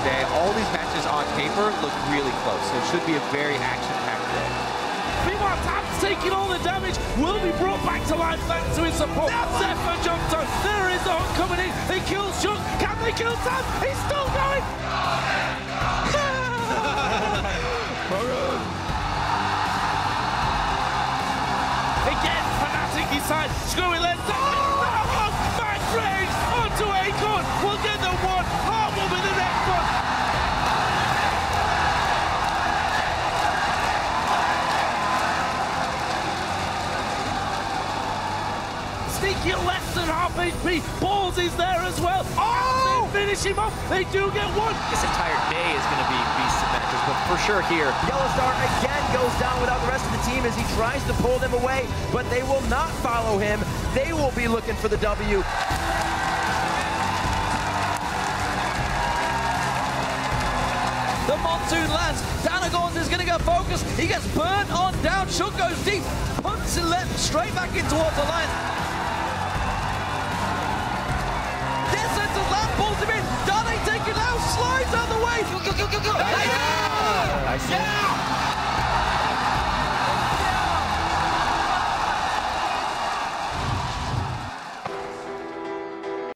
today. All these matches on paper look really close, so it should be a very action-packed day. Meanwhile, Tam's taking all the damage, will be brought back to life thanks to his support. Zephyr jumped on, there is the hook coming in, they kill Shook, can they kill Tam? He's still going! Again, Fnatic inside, screwy left, back range, onto Acorn, we'll get the one, Heart will be the next one. Sneaky less than half HP, Balls is there as well. Oh! They finish him off, they do get one. This entire day is going to be beasts and matches, but for sure here. Yellowstar again goes down without the rest of the team as he tries to pull them away, but they will not follow him. They will be looking for the W. The monsoon lands. Danagorns is going to go focused. He gets burnt on down. Shook goes deep. Punts and left straight back in towards the line. Descends and land pulls him in. Dane taken out. Slides out of the way. Yeah!